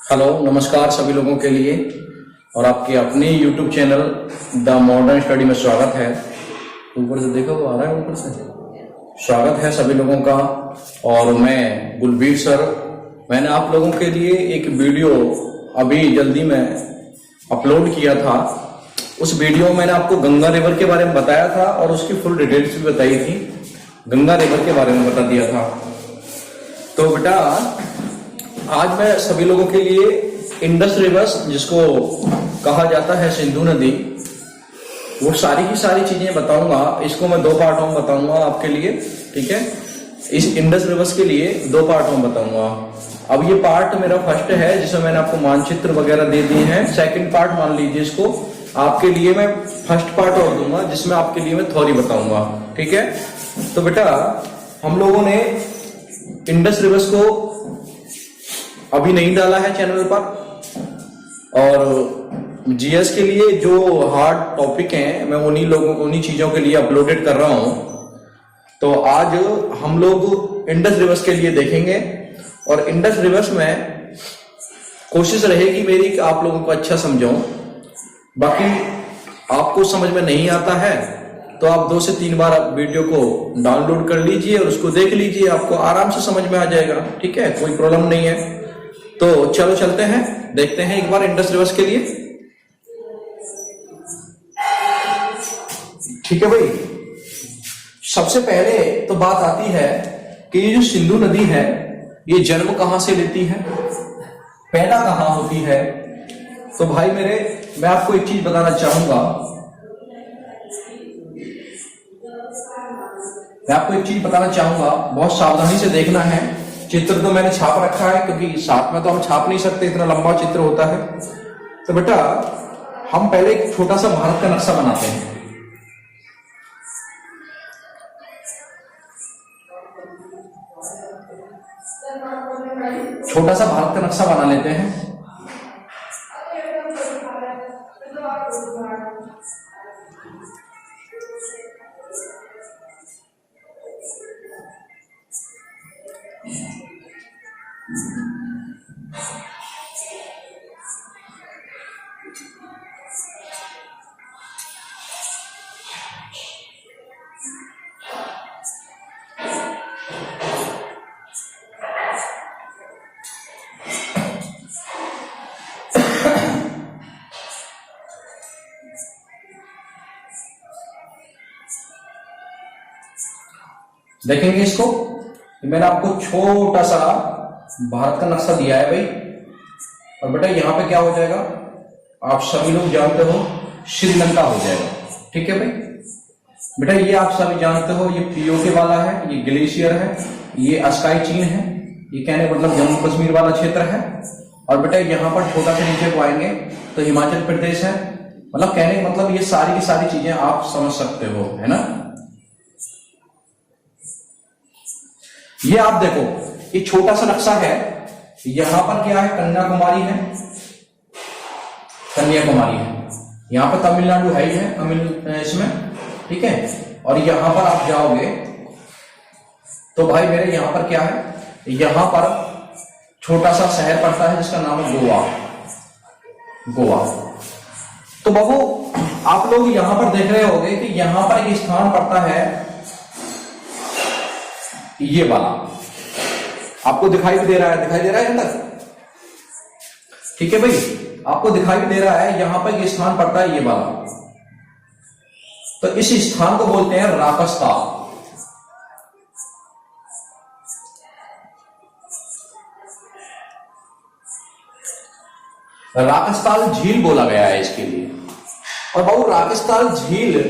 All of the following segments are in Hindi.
हेलो, नमस्कार सभी लोगों के लिए और आपके अपने YouTube channel the modern study में स्वागत है। ऊपर से देखो, वो आ रहा है ऊपर से। स्वागत है सभी लोगों का। और मैं गुलबीर सर, मैंने आप लोगों के लिए एक वीडियो अभी जल्दी में अपलोड किया था। उस वीडियो में मैंने आपको गंगा रिवर के बारे में बताया था और उसकी फुल डिटेल्स भी बताई थी। गंगा रिवर के बारे में बता दिया था। तो बेटा, आज मैं सभी लोगों के लिए इंडस रिवर, जिसको कहा जाता है सिंधु नदी, वो सारी की सारी चीजें बताऊंगा। इसको मैं 2 पार्टों में बताऊंगा आपके लिए, ठीक है। इस इंडस रिवर के लिए 2 पार्टों में बताऊंगा। अब ये पार्ट मेरा फर्स्ट है, जिसमें मैंने आपको मानचित्र वगैरह दे दिए हैं। सेकंड पार्ट मान लीजिए इसको, आपके लिए मैं फर्स्ट पार्ट और दूंगा, जिसमें आपके लिए मैं थ्योरी बताऊंगा, ठीक है। तो बेटा, हम लोगों ने इंडस रिवर को अभी नहीं डाला है चैनल पर, और जीएस के लिए जो हार्ड टॉपिक हैं मैं उन्हीं चीजों के लिए अपलोडेड कर रहा हूं। तो आज हम लोग इंडस रिवर के लिए देखेंगे, और इंडस रिवर में कोशिश रहेगी मेरी कि आप लोगों को अच्छा समझाऊं। बाकी आपको समझ में नहीं आता है तो आप 2 से 3 बार वीडियो को डाउनलोड कर लीजिए और उसको देख लीजिए, आपको आराम से समझ में आ जाएगा, ठीक है। कोई प्रॉब्लम नहीं है। तो चलो चलते हैं, देखते हैं एक बार इंडस रिवर के लिए, ठीक है भाई। सबसे पहले तो बात आती है कि ये जो सिंधु नदी है, ये जन्म कहां से लेती है, पैदा कहां होती है। तो भाई मेरे, मैं आपको एक चीज बताना चाहूंगा। बहुत सावधानी से देखना है। चित्र तो मैंने छाप रखा है, क्योंकि साथ में तो हम छाप नहीं सकते, इतना लंबा चित्र होता है। तो बेटा, हम पहले एक छोटा सा भारत का नक्शा बनाते हैं। छोटा सा भारत का नक्शा बना लेते हैं। देखेंगे इसको, मैंने आपको छोटा सा भारत का नक्शा दिया है भाई। और बेटा, यहां पे क्या हो जाएगा, आप सभी लोग जानते हो, श्रीलंका हो जाएगा, ठीक है भाई। बेटा, ये आप सभी जानते हो, ये पीओके वाला है, ये ग्लेशियर है, ये स्काई चीन है, ये कहने मतलब जम्मू कश्मीर वाला क्षेत्र है। और बेटा, यहां पर छोटा सा नीचे को आएंगे तो हिमाचल प्रदेश है। मतलब कहने मतलब ये सारी की सारी चीजें आप समझ सकते हो, है ना। ये आप देखो, ये छोटा सा नक्शा है। यहां पर क्या है, कन्याकुमारी है, यहां पर तमिलनाडु है ही है इसमें, ठीक है। और यहां पर आप जाओगे तो भाई मेरे, यहां पर क्या है, यहां पर छोटा सा शहर पड़ता है जिसका नाम है गोवा। तो बाबू, आप लोग यहां पर देख रहे होंगे कि यहां पर एक स्थान पड़ता है, ये वाला आपको दिखाई भी दे रहा है अंदर, ठीक है भाई। आपको दिखाई भी दे रहा है, यहां पर ये स्थान पड़ता है, ये वाला। तो इस स्थान को बोलते हैं राकस्ताल। राकस्ताल झील बोला गया है इसके लिए। और बाबू, राकस्ताल झील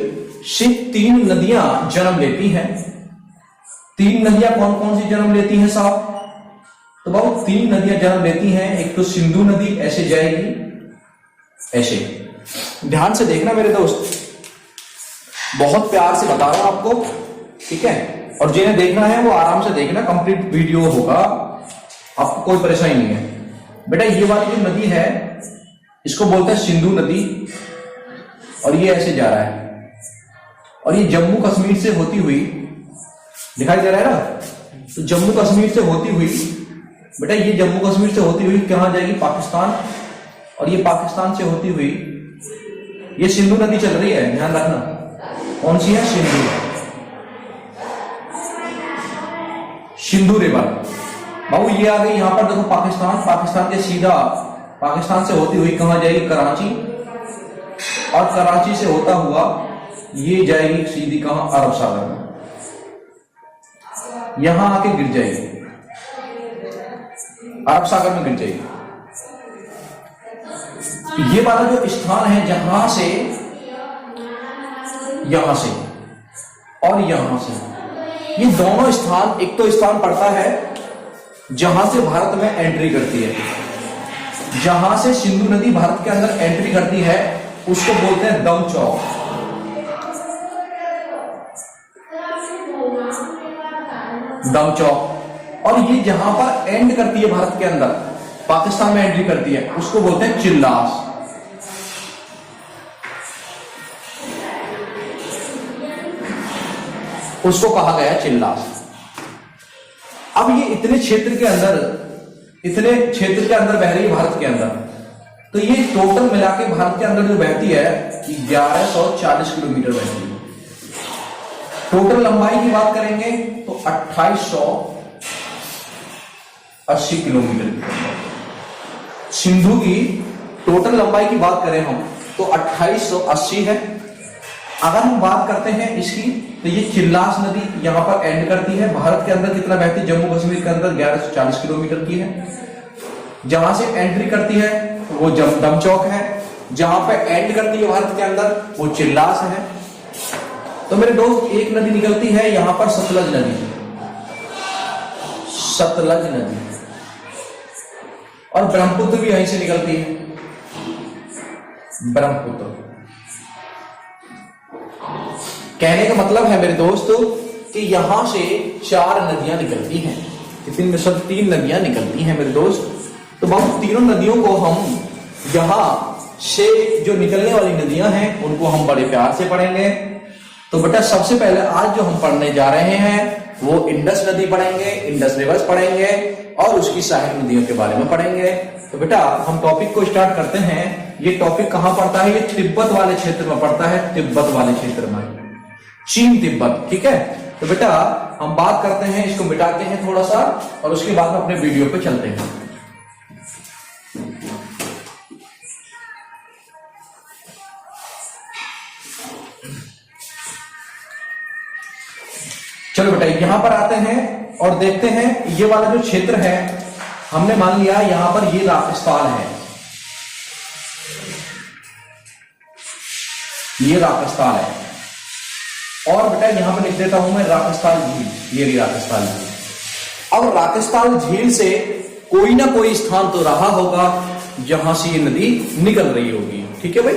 से 3 नदियां जन्म लेती हैं। 3 नदियां कौन कौन सी जन्म लेती हैं साहब? तो बाबू, 3 नदियां जन्म लेती हैं। एक तो सिंधु नदी ऐसे जाएगी, ऐसे। ध्यान से देखना मेरे दोस्त, बहुत प्यार से बता रहा हूं आपको, ठीक है। और जिन्हें देखना है वो आराम से देखना, कंप्लीट वीडियो होगा, आपको कोई परेशानी नहीं है। बेटा, ये वाली जो नदी है, इसको बोलते हैं सिंधु नदी, और ये ऐसे जा रहा है, और ये जम्मू कश्मीर से होती हुई, दिखाई दे रहा है ना, तो जम्मू कश्मीर से होती हुई बेटा ये जम्मू कश्मीर से होती हुई कहां जाएगी? पाकिस्तान। और ये पाकिस्तान से होती हुई ये सिंधु नदी चल रही है, ध्यान रखना। कौन सी है? सिंधु रिवर। बाबू ये आ गई यहां पर, देखो पाकिस्तान। पाकिस्तान के सीधा पाकिस्तान से होती हुई कहां जाएगी? कराची। और कराची से होता हुआ ये जाएगी सीधी कहां? अरब सागर में। यहां आके गिर जाएगी, अरब सागर में गिर जाएगी। ये वाला जो स्थान है जहां से, यहां से और यहां से, ये दोनों स्थान, एक तो स्थान पड़ता है जहां से भारत में एंट्री करती है, जहां से सिंधु नदी भारत के अंदर एंट्री करती है उसको बोलते हैं दम चौक। दम चौक। और ये जहां पर एंड करती है भारत के अंदर, पाकिस्तान में एंट्री करती है, उसको बोलते हैं चिल्लास। उसको कहा गया चिल्लास। अब ये इतने क्षेत्र के अंदर बह रही है भारत के अंदर, तो ये टोटल मिला के भारत के अंदर जो बहती है 1140 किलोमीटर बहती है। टोटल लंबाई की बात करेंगे तो 2880 किलोमीटर की। सिंधु की टोटल लंबाई की बात करें हम तो 2880 है। अगर हम बात करते हैं इसकी, तो ये चिल्लास नदी यहां पर एंड करती है। भारत के अंदर कितना बहती है? जम्मू कश्मीर के अंदर 1140 किलोमीटर की है। जहां से एंट्री करती है वो दम चौक है, जहां पे एंड करती है भारत के अंदर वो चिल्लास है। तो मेरे दोस्त एक नदी निकलती है यहां पर, सतलज नदी। सतलज नदी। और ब्रह्मपुत्र भी यहीं से निकलती है, ब्रह्मपुत्र। कहने का मतलब है मेरे दोस्तों कि यहां से 4 नदियां निकलती हैं। कितनी? सब 3 नदियां निकलती हैं मेरे दोस्त। तो बहुत तीनों नदियों को हम यहां से जो निकलने वाली नदियां हैं उनको हम बड़े प्यार से पढ़ेंगे। तो बेटा सबसे पहले आज जो हम पढ़ने जा रहे हैं वो इंडस नदी पढ़ेंगे, इंडस रिवर्स पढ़ेंगे और उसकी सहायक नदियों के बारे में पढ़ेंगे। तो बेटा हम टॉपिक को स्टार्ट करते हैं। ये टॉपिक कहां पड़ता है? ये तिब्बत वाले क्षेत्र में पड़ता है, तिब्बत वाले क्षेत्र में, चीन तिब्बत। ठीक है, तो बेटा हम बात करते हैं, इसको मिटाते हैं थोड़ा सा और उसके बाद में अपने वीडियो पे चलते हैं। चलो बेटा यहां पर आते हैं और देखते हैं। ये वाला जो क्षेत्र है हमने मान लिया यहां पर ये राजस्थान है, ये राजस्थान है। और बेटा यहां पर लिख देता हूं मैं राजस्थान झील, ये रही राजस्थान झील। अब राजस्थान झील से कोई ना कोई स्थान तो रहा होगा जहां से ये नदी निकल रही होगी। ठीक है भाई,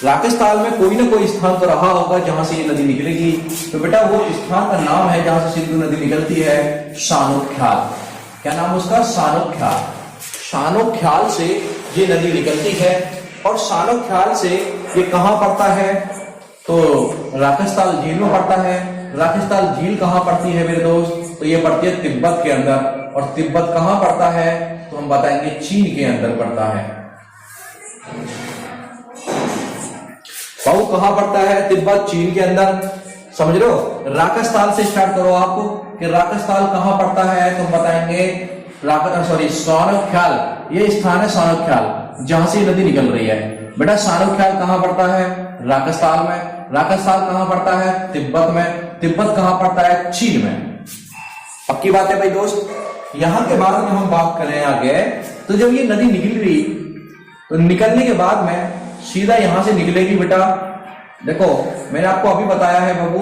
राजस्थान में कोई ना कोई स्थान तो रहा होगा जहां से ये नदी निकलेगी। तो बेटा वो स्थान का नाम है जहां से सिंधु नदी निकलती है, सानोख्याल। क्या नाम उसका? सानोख्याल। सानोख्याल से ये नदी निकलती है और सानोख्याल से ये कहां पड़ता है? तो राजस्थान झील में पड़ता है। राजस्थान झील कहां पड़ती है मेरे दोस्त? तो ये पड़ती है तिब्बत के अंदर। और तिब्बत कहां पड़ता है? तो हम बताएंगे चीन के अंदर पड़ता है। बाबू कहां पड़ता है? तिब्बत चीन के अंदर। समझ लो, राजस्थान से स्टार्ट करो आप कि राजस्थान कहां पड़ता है, तो हम बताएंगे सानोख्याल। ये स्थान है सानोख्याल जहां से नदी निकल रही है। बेटा सानोख्याल कहां पड़ता है? राजस्थान में। राजस्थान कहां पड़ता है? तिब्बत में। तिब्बत कहां पड़ता है? चीन में। पक्की बात है भाई दोस्त। यहां के बाद में हम बात करें आगे, तो जब ये नदी निकल रही तो निकलने के बाद में सीधा यहां से निकलेगी। बेटा देखो मैंने आपको अभी बताया है बाबू,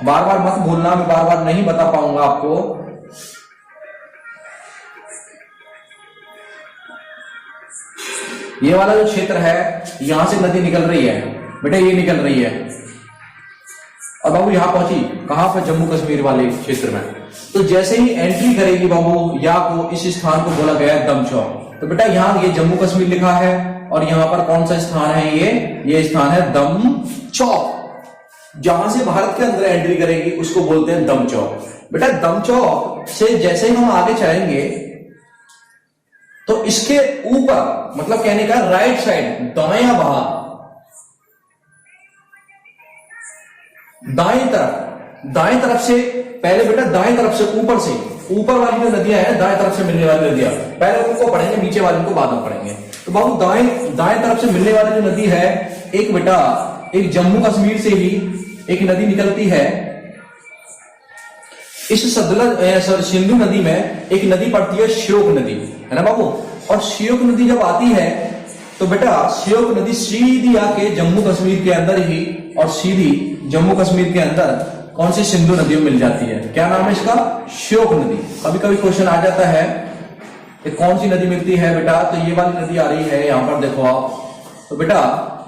बार बार मत भूलना, मैं बार बार नहीं बता पाऊंगा आपको। ये वाला जो क्षेत्र है यहां से नदी निकल रही है बेटा, ये निकल रही है और बाबू यहां पहुंची कहां पर? जम्मू कश्मीर वाले क्षेत्र में। तो जैसे ही एंट्री करेगी बाबू या को इस स्थान को बोला गया है दम चौक। तो बेटा यहां ये जम्मू कश्मीर लिखा है और यहां पर कौन सा स्थान है? ये स्थान है दम चौक। जहां से भारत के अंदर एंट्री करेगी उसको बोलते हैं दम चौक। बेटा दमचौक से जैसे ही हम आगे चलेंगे तो इसके ऊपर, मतलब कहने का राइट साइड, दायां भाग, दाएं तरफ से पहले बेटा, दाएं तरफ से ऊपर वाली जो नदियां हैं, दाएं तरफ से मिलने वाली नदियां, पहले उनको पढ़ेंगे, नीचे वाली को बाद में पढ़ेंगे। तो बाबू दाएं तरफ से मिलने वाली जो नदी है, एक बेटा एक जम्मू कश्मीर से ही एक नदी निकलती है। इस सिंधु नदी में एक नदी पड़ती है श्योक नदी, है ना बाबू। और श्योक नदी जब आती है तो बेटा श्योक नदी सीधी आके जम्मू कश्मीर के अंदर ही, और सीधी जम्मू कश्मीर के अंदर कौन सी सिंधु नदियों मिल जाती है। क्या नाम है इसका? श्योक नदी। कभी कभी क्वेश्चन आ जाता है कि कौन सी नदी मिलती है बेटा, तो ये वाली नदी आ रही है, यहां पर देखो आप, तो बेटा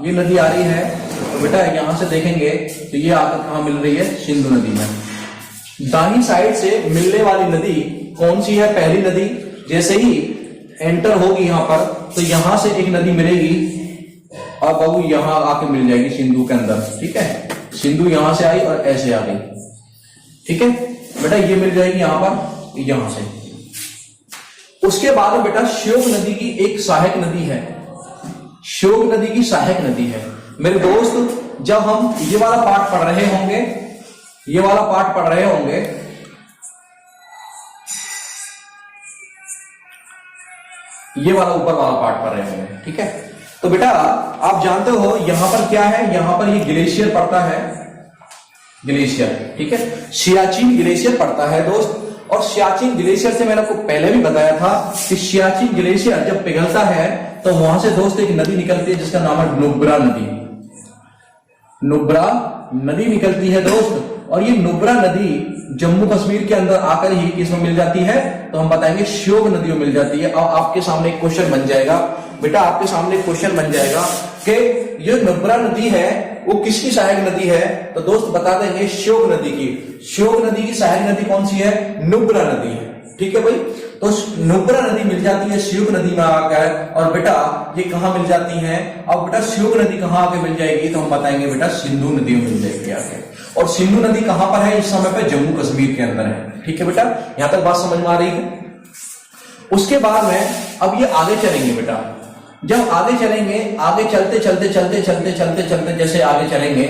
ये नदी आ रही है, तो बेटा यहां से देखेंगे तो ये आकर कहां मिल रही है? सिंधु नदी में। दाहिनी साइड से मिलने वाली नदी कौन सी है? पहली नदी जैसे ही एंटर होगी यहां पर, तो यहां से एक नदी मिलेगी, और बाबू यहां आके मिल जाएगी सिंधु के अंदर, ठीक है। सिंधु यहां से आई और ऐसे आ गई, ठीक है बेटा, ये मिल जाएगी यहां पर, यहां से। उसके बाद में बेटा श्योक नदी की एक सहायक नदी है, श्योक नदी की सहायक नदी है। मेरे दोस्त, जब हम ये वाला पार्ट पढ़ रहे होंगे, ये वाला पार्ट पढ़ रहे होंगे, ये वाला ऊपर वाला पार्ट पढ़ रहे होंगे, ठीक है। तो बेटा आप जानते हो यहां पर क्या है? यहां पर ये ग्लेशियर पड़ता है, ग्लेशियर, ठीक है। सियाचिन ग्लेशियर पड़ता है दोस्त। और सियाचिन ग्लेशियर से मैंने आपको पहले भी बताया था कि सियाचिन ग्लेशियर जब पिघलता है तो वहां से दोस्त एक नदी निकलती है जिसका नाम है नुब्रा नदी। नुब्रा नदी निकलती है दोस्त, और ये नुब्रा नदी जम्मू कश्मीर के अंदर आकर ही किसमें मिल जाती है? तो हम बताएंगे श्योक नदी में मिल जाती है। अब आपके सामने एक क्वेश्चन बन जाएगा बेटा, आपके सामने एक क्वेश्चन बन जाएगा कि ये नुब्रा नदी है वो किसकी सहायक नदी है? तो दोस्त बता देंगे श्योक नदी की। श्योक नदी की सहायक नदी कौन सी है? नुब्रा नदी है, ठीक है भाई। तो नुब्रा नदी मिल जाती है श्योक नदी में आकर, और बेटा ये कहां मिल जाती है? अब बेटा श्योक नदी कहां आके मिल जाएगी? तो हम बताएंगे बेटा सिंधु नदी में मिल जाएगी आके। और सिंधु नदी कहां पर है? इस समय पे जम्मू कश्मीर के अंदर है, ठीक है बेटा। यहां तक बात समझ में आ रही है? उसके बाद में अब ये आगे चलेंगे बेटा, जब आगे चलेंगे, आगे चलते जैसे आगे चलेंगे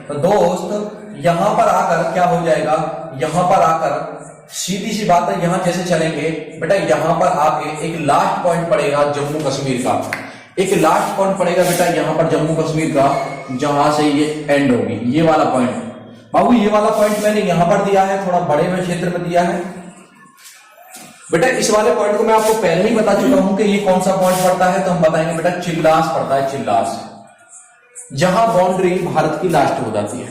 तो दोस्त यहां पर आकर क्या हो जाएगा? यहां पर आकर सीधी सी बात है, यहां जैसे चलेंगे बेटा, यहां पर आके एक लास्ट पॉइंट पड़ेगा जम्मू कश्मीर का, एक लास्ट पॉइंट पड़ेगा बेटा यहां पर जम्मू कश्मीर का, जहां से ये एंड होगी, ये वाला पॉइंट। बाबू ये वाला पॉइंट मैंने यहां पर दिया है, थोड़ा बड़े में क्षेत्र में दिया है बेटा। इस वाले पॉइंट को मैं आपको पहले ही बता चुका हूं कि ये कौन सा पॉइंट पड़ता है, तो हम बताएंगे बेटा चिल्लास पड़ता है, चिल्लास, जहां बाउंड्री भारत की लास्ट हो जाती है।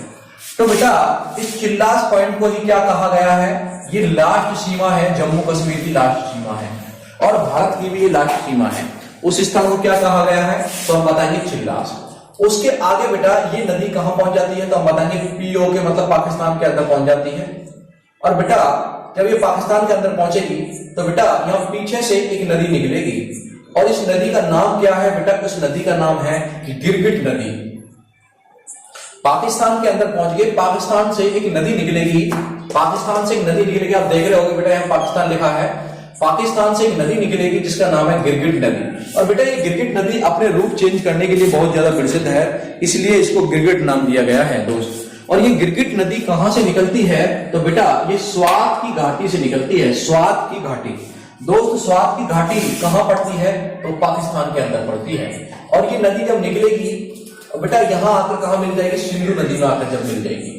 तो बेटा इस चिल्लास पॉइंट को ही क्या कहा गया है? ये लास्ट सीमा है, जम्मू कश्मीर की लास्ट सीमा है, और भारत की भी ये लास्ट सीमा है। उस स्थान को क्या कहा गया है? तो हम बताएंगे चिल्लास। उसके आगे बेटा ये नदी कहां पहुंच जाती है? तो हम बताएंगे पीओके, मतलब पाकिस्तान के अंदर पहुंच जाती है। और बेटा जब ये पाकिस्तान के अंदर पहुंचेगी तो बेटा यहां पीछे से एक नदी निकलेगी, और इस नदी का नाम क्या है बेटा? उस नदी का नाम है गिरगिट नदी। पाकिस्तान के अंदर पहुंच गए, पाकिस्तान से एक नदी निकलेगी, पाकिस्तान से एक नदी निकलेगी, आप देख रहे होगे बेटा यहां पाकिस्तान लिखा है, पाकिस्तान से एक नदी निकलेगी जिसका नाम है गिरगिट नदी। और बेटा ये गिरगिट नदी अपने रूप चेंज करने के लिए बहुत ज्यादा प्रसिद्ध है, इसलिए इसको गिरगिट नाम दिया गया है दोस्त। और ये गिरगिट नदी कहां से निकलती है? तो बेटा ये स्वात की घाटी से निकलती है, स्वात की घाटी दोस्त। स्वात की घाटी कहां पड़ती है? तो पाकिस्तान के अंदर पड़ती है। और ये नदी जब निकलेगी बेटा यहां आकर कहां मिल जाएगी? सिंधु नदी में आकर जब मिल जाएगी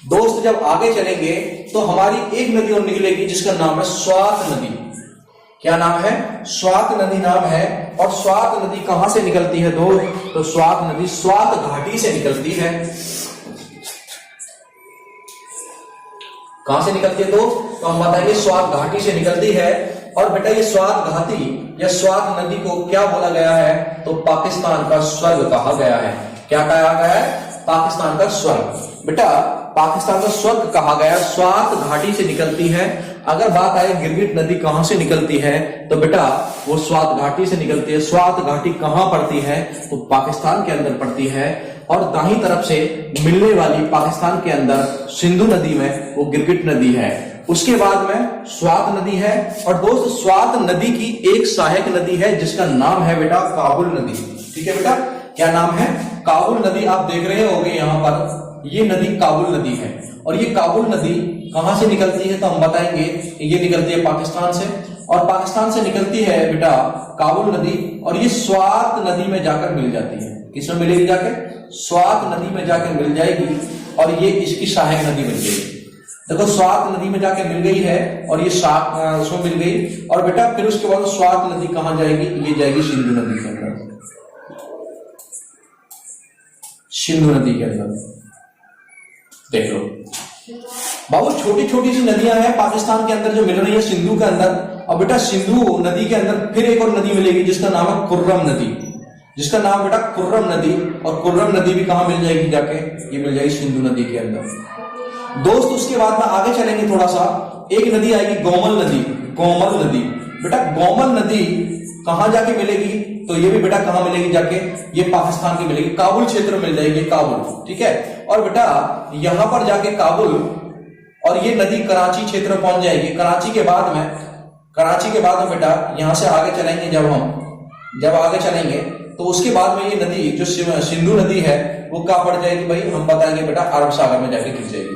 दोस्त। जब आगे चलेंगे तो हमारी एक नदी और निकलेगी जिसका नाम है स्वात नदी। क्या नाम है? स्वात नदी नाम है। और स्वात नदी कहां से निकलती है दोस्त? तो स्वात नदी स्वात घाटी से निकलती है। कहां से निकलती है दोस्त? तो हम बताएंगे स्वात घाटी से निकलती है। और बेटा ये स्वात घाटी या स्वात नदी को क्या बोला गया है? तो पाकिस्तान का स्वर्ग कहा गया है। क्या कहा गया है? पाकिस्तान का स्वर्ग। बेटा पाकिस्तान का स्वर्ग कहा गया, स्वात घाटी से निकलती है। अगर बात आए गिरगिट नदी कहां से निकलती है, तो बेटा वो स्वात घाटी से निकलती है। स्वात घाटी कहां पड़ती है? तो पाकिस्तान के अंदर पड़ती है। और दाहिनी तरफ से मिलने वाली पाकिस्तान के अंदर सिंधु नदी में वो गिरगिट नदी है। उसके बाद में स्वात नदी है, और दोस्त स्वात नदी की एक सहायक नदी है जिसका नाम है बेटा काबुल नदी। ठीक है बेटा, क्या नाम है? काबुल नदी। आप देख रहे होंगे यहाँ पर ये नदी काबुल नदी है, और ये काबुल नदी कहां से निकलती है तो हम बताएंगे। ये निकलती है पाकिस्तान से, और पाकिस्तान से निकलती है बेटा काबुल नदी, और ये स्वात नदी में जाकर मिल जाती है। किसमें मिलेगी जाके? स्वात नदी में जाकर मिल जाएगी, और ये इसकी सहायक नदी बन गई। देखो स्वात नदी में जाके मिल गई है, और ये उसमें मिल गई, और बेटा फिर उसके बाद स्वात नदी कहां जाएगी? ये जाएगी सिंधु नदी के अंदर। सिंधु नदी के अंदर देख लो बाबू, छोटी छोटी सी नदियां हैं पाकिस्तान के अंदर जो मिल रही है सिंधु के अंदर। और बेटा सिंधु नदी के अंदर फिर एक और नदी मिलेगी जिसका नाम है कुर्रम नदी, जिसका नाम बेटा कुर्रम नदी। और कुर्रम नदी भी कहां मिल जाएगी जाके? ये मिल जाएगी सिंधु नदी के अंदर। दोस्त उसके बाद में आगे चलेंगे थोड़ा सा, एक नदी आएगी गोमल नदी। गोमल नदी बेटा, गोमल नदी कहां जाके मिलेगी? तो ये भी बेटा कहां मिलेगी जाके? ये पाकिस्तान की मिलेगी, काबुल क्षेत्र में मिल जाएगी, काबुल। ठीक है, और बेटा यहां पर जाके काबुल, और ये नदी कराची क्षेत्र में पहुंच जाएगी। कराची के बाद में बेटा यहां से आगे चलेंगे, जब आगे चलेंगे तो उसके बाद में ये नदी जो सिंधु नदी है वो कहां पड़ जाएगी भाई? हम बताएंगे बेटा अरब सागर में जाके गिर जाएगी।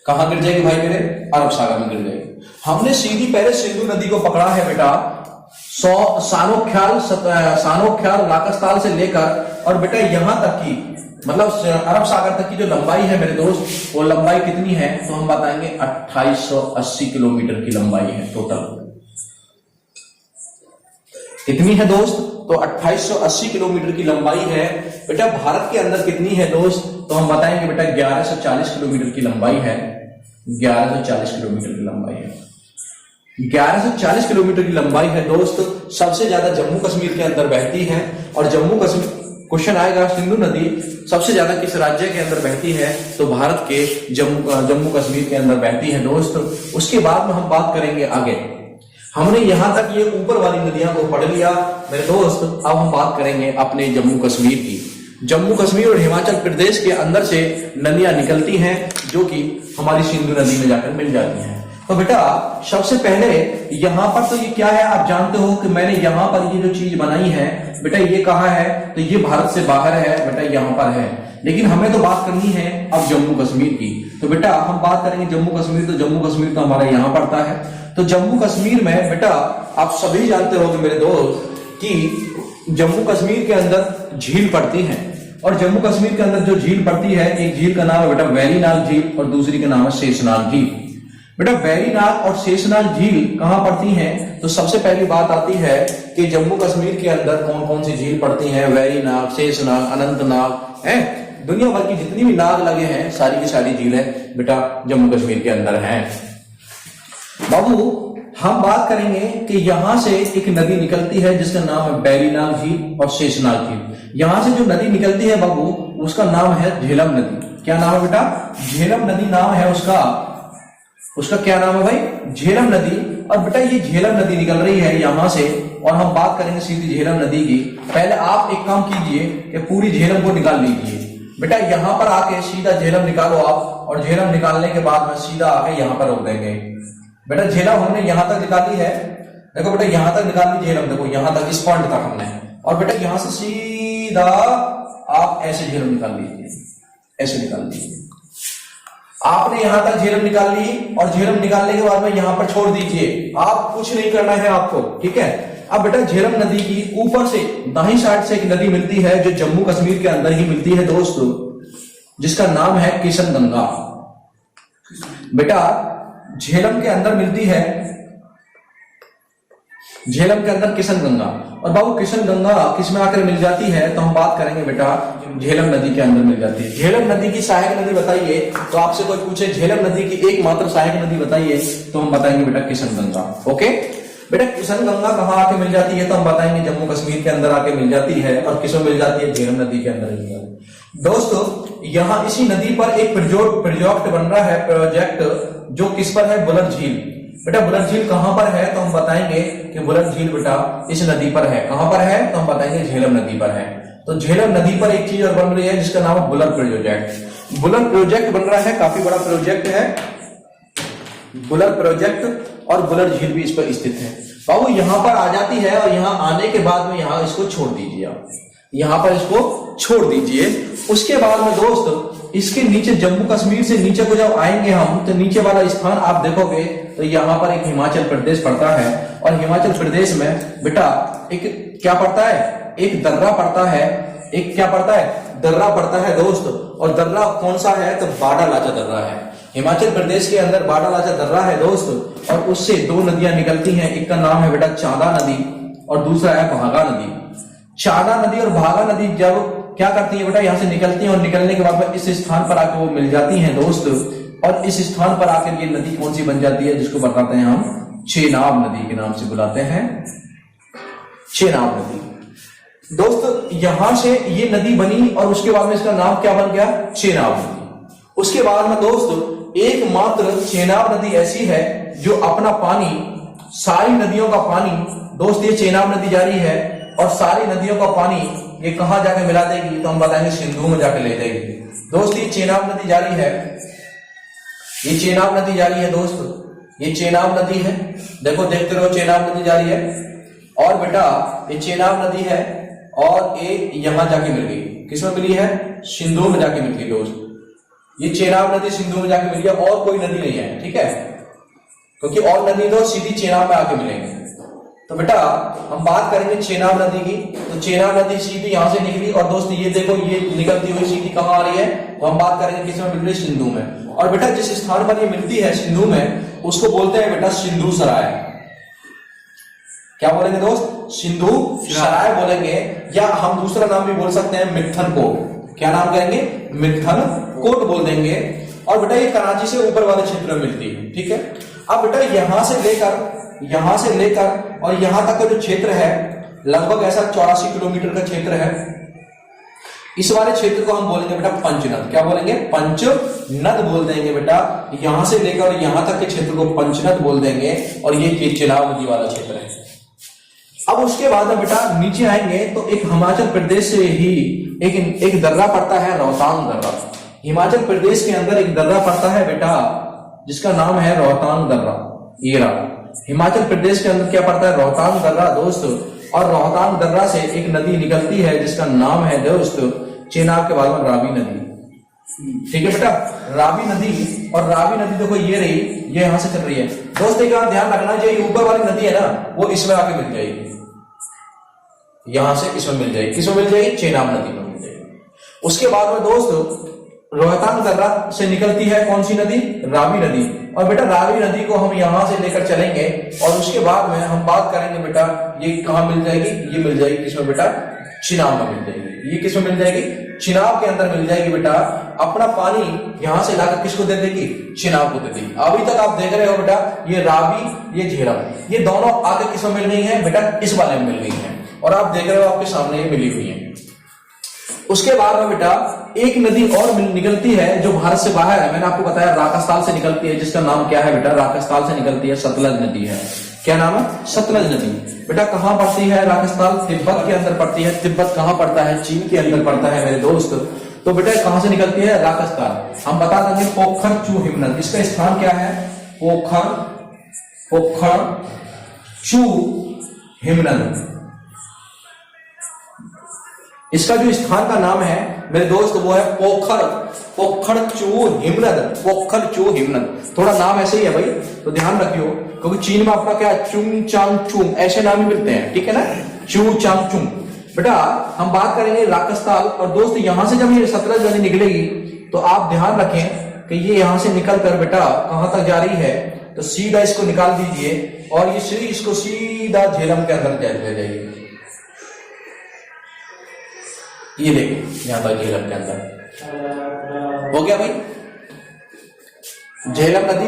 कहां गिर जाएगी भाई मेरे? अरब सागर में गिर जाएगी। हमने सीधी पहले सिंधु नदी को पकड़ा है बेटा सानोख्याल राकस्ताल से लेकर, और बेटा यहां तक की मतलब अरब सागर तक की जो लंबाई है मेरे दोस्त, वो लंबाई कितनी है तो हम बताएंगे 2880 किलोमीटर की लंबाई है टोटल। कितनी है दोस्त? तो 2880 किलोमीटर की लंबाई है। बेटा भारत के अंदर कितनी है दोस्त? तो हम बताएंगे बेटा 1140 किलोमीटर की लंबाई है। 1140 किलोमीटर की लंबाई है। 1140 किलोमीटर की लंबाई है दोस्त। सबसे ज्यादा जम्मू कश्मीर के अंदर बहती है, और जम्मू कश्मीर क्वेश्चन आएगा सिंधु नदी सबसे ज्यादा किस राज्य के अंदर बहती है? तो भारत के जम्मू कश्मीर के अंदर बहती है दोस्त। उसके बाद में हम बात करेंगे आगे। हमने यहां तक ये ऊपर वाली नदियां को पढ़ लिया मेरे दोस्त। अब हम बात करेंगे अपने जम्मू कश्मीर की। जम्मू कश्मीर और हिमाचल प्रदेश के अंदर से नदियां निकलती हैं जो कि हमारी सिंधु नदी में जाकर मिल जाती हैं। तो बेटा सबसे पहले यहां पर तो ये क्या है आप जानते हो कि मैंने यहां पर ये जो चीज बनाई है बेटा, ये कहाँ है? तो ये भारत से बाहर है बेटा, यहां पर है। लेकिन हमें तो बात करनी है अब जम्मू कश्मीर की। तो बेटा हम बात करेंगे जम्मू कश्मीर, तो जम्मू कश्मीर तो हमारा यहां पड़ता है। तो जम्मू कश्मीर में बेटा आप सभी जानते हो मेरे दोस्त कि जम्मू कश्मीर के अंदर झील पड़ती है, और जम्मू कश्मीर के अंदर जो झील पड़ती है, एक झील का नाम है बेटा वेरीनाग झील, और दूसरी का नाम है शेषनाग झील। बेटा वेरीनाग और शेषनाग झील कहां पड़ती हैं? तो सबसे पहली बात आती है कि जम्मू कश्मीर के अंदर कौन कौन सी झील पड़ती हैं? वेरीनाग, शेषनाग, अनंतनाग है। दुनिया भर की जितनी भी नाग लगे हैं सारी की सारी झीलें बेटा जम्मू कश्मीर के अंदर हैं। बाबू हम बात करेंगे कि यहां से एक नदी निकलती है जिसका नाम है वेरीनाग झील और शेषनाग झील। यहां से जो नदी निकलती है बाबू उसका नाम है झेलम नदी। क्या नाम है बेटा? झेलम नदी नाम है उसका क्या नाम है भाई? झेलम नदी। और बेटा ये झेलम नदी निकल रही है यहां से, और हम बात करेंगे सीधी झेलम नदी की। पहले आप एक काम कीजिए कि पूरी झेलम को निकाल लीजिए बेटा। यहां पर आके सीधा झेलम निकालो आप, और झेलम निकालने के बाद में सीधा आके यहां पर रोक देंगे बेटा। झेलम हमने यहां तक निकाली है, देखो बेटा यहां तक निकाल ली झेलम, देखो यहां तक इस पॉइंट तक हमने। और बेटा यहां से सीधा आप ऐसे झेलम निकाल लीजिए, ऐसे निकाल लीजिए। आपने यहां तक झेलम निकाल ली, और झेलम निकालने के बाद में यहां पर छोड़ दीजिए, आप कुछ नहीं करना है आपको, ठीक है। अब बेटा झेलम नदी की ऊपर से दाहिनी साइड से एक नदी मिलती है जो जम्मू कश्मीर के अंदर ही मिलती है दोस्तों, जिसका नाम है किशन गंगा। बेटा झेलम के अंदर मिलती है, झेलम के अंदर किशन गंगा। और बाबू किशन गंगा किसमें आकर मिल जाती है? तो हम बात करेंगे बेटा झेलम नदी के अंदर मिल जाती है। झेलम नदी की सहायक नदी बताइए, तो आपसे कोई पूछे झेलम नदी की एकमात्र सहायक नदी बताइए, तो हम बताएंगे बेटा किशन गंगा। ओके बेटा किशन गंगा कहाँ आके मिल जाती है? तो हम बताएंगे जम्मू कश्मीर के अंदर आके मिल जाती है। और किसमें मिल जाती है? झेलम नदी के अंदर मिल जाती है। दोस्तों यहाँ इसी नदी पर एक प्रोजेक्ट बन रहा है, प्रोजेक्ट जो किस पर है? बुलर झील। बेटा बुलर झील कहां पर है? तो हम बताएंगे कि बुलर झील बेटा इस नदी पर है। कहां पर है? तो हम बताएंगे झेलम नदी पर है। तो झेलम नदी पर एक चीज और बन रही है जिसका नाम है बुलर प्रोजेक्ट। बुलर प्रोजेक्ट बन रहा है, काफी बड़ा प्रोजेक्ट है। बुलर प्रोजेक्ट और बुलर झील भी इस पर स्थित है। बाबू यहाँ पर आ जाती है और यहाँ आने के बाद में यहाँ इसको छोड़ दीजिए, आप यहाँ पर इसको छोड़ दीजिए। उसके बाद में दोस्त इसके नीचे जम्मू कश्मीर से नीचे को जब आएंगे हम, तो नीचे वाला स्थान आप देखोगे तो यहाँ पर एक हिमाचल प्रदेश पड़ता है, और हिमाचल प्रदेश में बेटा एक क्या पड़ता है, एक दर्रा पड़ता है, एक क्या पड़ता है, दर्रा पड़ता है दोस्त। और दर्रा कौन सा है, तो बाड़ा लाचा दर्रा है। हिमाचल प्रदेश के अंदर बाड़ा लाचा दर्रा है दोस्त, और उससे दो नदियां निकलती हैं, एक का नाम है बेटा चांदा नदी और दूसरा है भागा नदी। चांदा नदी और भागा नदी जब क्या करती है बेटा, यहाँ से निकलती है और निकलने के बाद में इस स्थान पर आकर वो मिल जाती हैं दोस्त, और इस स्थान पर आकर ये नदी कौन सी बन जाती है, जिसको बताते हैं हम चेनाब नदी के नाम से बुलाते हैं, चेनाब नदी। दोस्त यहां से ये नदी बनी और उसके बाद में इसका नाम क्या बन गया, चेनाब नदी। उसके बाद में दोस्त एकमात्र चेनाब नदी ऐसी है जो अपना पानी, सारी नदियों का पानी दोस्त, ये चेनाब नदी जारी है और सारी नदियों का पानी ये कहां जाके मिला देगी, तो हम बताएंगे सिंधु में जाके ले जाएगी दोस्त। ये चेनाब नदी जारी है, ये चेनाब नदी जारी है दोस्त, ये चेनाब नदी है, देखो देखते रहो चेनाब नदी जारी है। और बेटा ये चेनाब नदी है और ये यहां जाके मिल गई, किसमें मिली है, सिंधु में जाके मिल गई दोस्त। ये चेनाब नदी सिंधु में जाके मिल गया, और कोई नदी नहीं है, ठीक है, क्योंकि और नदी तो सीधी चेनाब में आके मिलेंगे। तो बेटा हम बात करेंगे चेनाब नदी की, तो चेनाब नदी सीधी यहां से निकली और दोस्त ये देखो ये निकलती हुई सीधी कहां आ रही है, तो हम बात करेंगे किसमें मिल रही है, सिंधु में। और बेटा जिस स्थान पर ये मिलती है सिंधु में, उसको बोलते हैं बेटा सिंधु सराय। क्या बोलेंगे दोस्त, सिंधु सराय बोलेंगे, या हम दूसरा नाम भी बोल सकते हैं मित्थन कोट। क्या नाम कहेंगे, मित्थन कोट बोल देंगे। और बेटा ये कराची से ऊपर वाले क्षेत्र में मिलती है, ठीक है। अब बेटा यहां से लेकर और यहां तक का जो क्षेत्र है लगभग ऐसा 84 किलोमीटर का क्षेत्र है। इस वाले क्षेत्र को हम बोलेंगे बेटा पंचनद। क्या बोलेंगे, पंचनद बोल देंगे बेटा। यहां से लेकर और यहां तक के क्षेत्र को पंचनद बोल देंगे, और ये चेनाब नदी वाला क्षेत्र है। अब उसके बाद में बेटा नीचे आएंगे तो एक हिमाचल प्रदेश से ही एक दर्रा पड़ता है, रोहतांग दर्रा। हिमाचल प्रदेश के अंदर एक दर्रा पड़ता है बेटा, जिसका नाम है रोहतांग दर्रा। ये रहा हिमाचल प्रदेश के अंदर क्या पड़ता है, रोहतांग दर्रा दोस्त। और रोहतांग दर्रा से एक नदी निकलती है जिसका नाम है दोस्त चेनाब के बाद में रावी नदी, ठीक है बेटा, रावी नदी। और रावी नदी देखो ये रही, ये यहां से चल रही है दोस्त। एक बात ध्यान रखना, जो ऊपर वाली नदी है ना, वो इसमें आके मिल जाएगी, यहां से इसमें मिल जाएगी, किसमें मिल जाएगी, चेनाब नदी में मिल जाएगी। उसके बाद में दोस्त रोहतांग दर्रा से निकलती है कौन सी नदी, रावी नदी। और बेटा रावी नदी को हम यहां से लेकर चलेंगे और उसके बाद में हम बात करेंगे बेटा ये कहां मिल जाएगी, ये मिल जाएगी किसमें बेटा, चिनाब में मिल जाएगी। ये किसमें मिल जाएगी, चिनाब के अंदर मिल जाएगी बेटा। अपना पानी यहां से लाकर किसको दे देगी, चिनाब को दे देगी। अभी तक आप देख रहे हो बेटा, ये रावी ये झेलम, ये दोनों आगे किसमें मिल गई है बेटा, इस वाले में मिल गई है। और आप देख रहे हो आपके सामने ये मिली हुई है। उसके बाद में बेटा एक नदी और निकलती है जो भारत से बाहर है, मैंने आपको बताया राकस्थाल से निकलती है, जिसका नाम क्या है बेटा, राकस्थाल से निकलती है, सतलज नदी है। क्या नाम है, सतलज नदी। बेटा कहां पड़ती है राकस्थाल, तिब्बत के अंदर पड़ती है। तिब्बत कहां पड़ता है, चीन के अंदर पड़ता है मेरे दोस्त। तो बेटा कहां से निकलती है, राकस्थान। हम बता देंगे पोखर चू हिमनद, इसका स्थान क्या है, पोखर चू हिमनद। इसका जो स्थान का नाम है मेरे दोस्त वो है पोखर चू हिमनद। थोड़ा नाम ऐसे ही है भाई, तो ध्यान रखियो, क्योंकि चीन में अपना क्या चुंग चांग चुंग ऐसे नाम ही मिलते हैं, ठीक है ना, चू चांग चुंग। बेटा हम बात करेंगे राकस्थाल। और दोस्त यहां से जब ये सतलज नदी निकलेगी तो आप ध्यान रखें कि ये यहां से निकल कर बेटा कहां तक जा रही है, तो सीधा इसको निकाल दीजिए और ये श्री इसको सीधा झेलम के अंदर ले जाएगी। ये देखिए यहां पर झेलम के अंदर हो गया भाई। झेलम नदी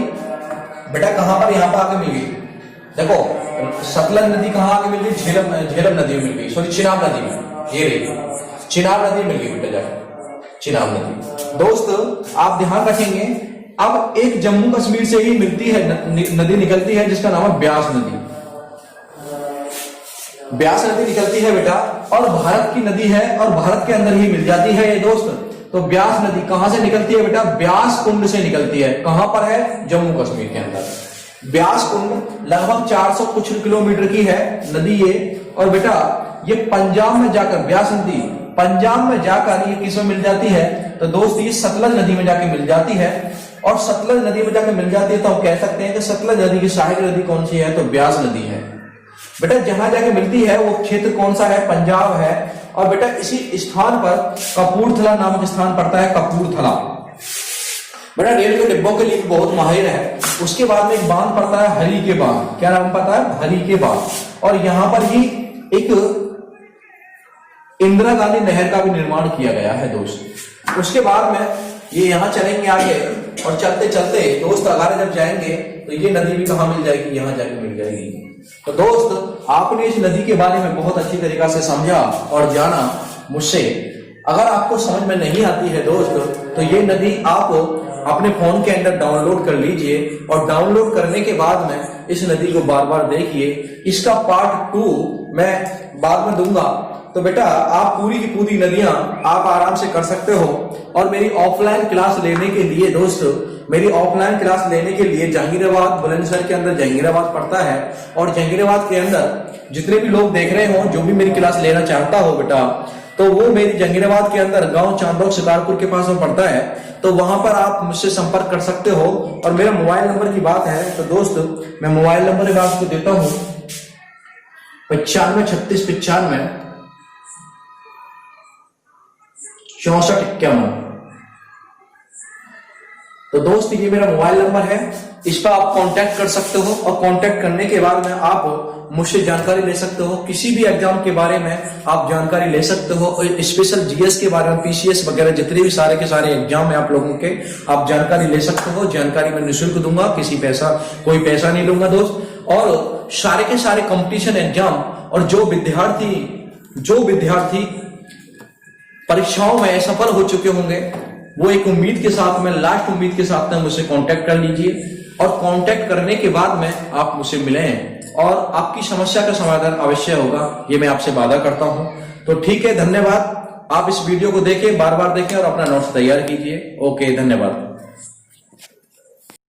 बेटा कहां पर, यहां पर आके मिल गई। देखो सतलज नदी कहां आके मिल गई, झेलम नदी में मिल गई, सॉरी चिनाब नदी में। ये रही चिनाब नदी मिल गई बेटा जाकर, चिनाब नदी। दोस्त आप ध्यान रखेंगे, अब एक जम्मू कश्मीर से ही मिलती है नदी निकलती है जिसका नाम है ब्यास नदी। ब्यास नदी निकलती है बेटा और भारत की नदी है और भारत के अंदर ही मिल जाती है ये दोस्त। तो ब्यास नदी कहां से निकलती है बेटा? ब्यास कुंड से निकलती है। कहां पर है? जम्मू कश्मीर के अंदर। ब्यास कुंड लगभग 400 कुछ किलोमीटर की है नदी ये। और बेटा ये पंजाब में जाकर, ब्यास नदी पंजाब में जाकर ये किसमें मिल जाती है? तो दोस्त ये सतलज नदी में जाके मिल जाती है। और सतलज नदी में जाके मिल जाती है तो हम कह सकते हैं कि सतलज नदी की सहायक नदी कौन सी है? तो ब्यास नदी है। बेटा जहां जाके मिलती है वो क्षेत्र कौन सा है? पंजाब है। और बेटा इसी स्थान पर कपूरथला नामक स्थान पड़ता है, कपूरथला। बेटा रेल के डिब्बों के लिए भी बहुत माहिर है। उसके बाद में एक बांध पड़ता है, हरी के बांध। क्या नाम पता है? हरी के बांध। और यहां पर ही एक इंदिरा गांधी नहर का भी निर्माण किया गया है दोस्त। उसके बाद में ये यहां चलेंगे आगे और चलते चलते दोस्त अगारे जब जाएंगे तो ये नदी भी कहां मिल जाएगी? यहां जाके मिल जाएगी। तो दोस्त आपने इस नदी के बारे में बहुत अच्छी तरीका से समझा और जाना मुझसे। अगर आपको समझ में नहीं आती है दोस्त तो ये नदी आप अपने फोन के अंदर डाउनलोड कर लीजिए। और डाउनलोड करने के बाद में इस नदी को बार बार देखिए। इसका पार्ट 2 मैं बाद में दूंगा। तो बेटा आप पूरी की पूरी नदियां आप आराम से कर सकते हो। और मेरी ऑफलाइन क्लास लेने के लिए दोस्त, मेरी ऑफलाइन क्लास लेने के लिए जहांगीराबाद, बुलंदशहर के अंदर जहांगीराबाद पड़ता है। और जहांगीराबाद के अंदर जितने भी लोग देख रहे हो, जो भी मेरी क्लास लेना चाहता हो बेटा, तो वो मेरी जहांगीराबाद के अंदर गांव चांदोक शिकारपुर के पास में पड़ता है। तो वहां पर आप मुझसे संपर्क कर सकते हो। और मेरा मोबाइल नंबर की बात है तो दोस्त मैं मोबाइल नंबर आपको देता हूं 95 36 95 64 51। तो दोस्त ये मेरा मोबाइल नंबर है, इस पर आप कांटेक्ट कर सकते हो। और कांटेक्ट करने के बाद में आप मुझसे जानकारी ले सकते हो। किसी भी एग्जाम के बारे में आप जानकारी ले सकते हो। स्पेशल जीएस के बारे में, पीसीएस वगैरह जितने भी सारे के सारे एग्जाम है आप लोगों के, आप जानकारी ले सकते हो। जानकारी मैं निःशुल्क दूंगा, कोई पैसा नहीं लूंगा दोस्त। और सारे के सारे कंपटीशन एग्जाम और जो विद्यार्थी परीक्षाओं में असफल हो चुके होंगे वो एक उम्मीद के साथ में, लास्ट उम्मीद के साथ में मुझसे कांटेक्ट कर लीजिए। और कांटेक्ट करने के बाद में आप मुझसे मिलें और आपकी समस्या का समाधान अवश्य होगा, ये मैं आपसे वादा करता हूं। तो ठीक है, धन्यवाद। आप इस वीडियो को देखें, बार बार देखें और अपना नोट्स तैयार कीजिए। ओके, धन्यवाद।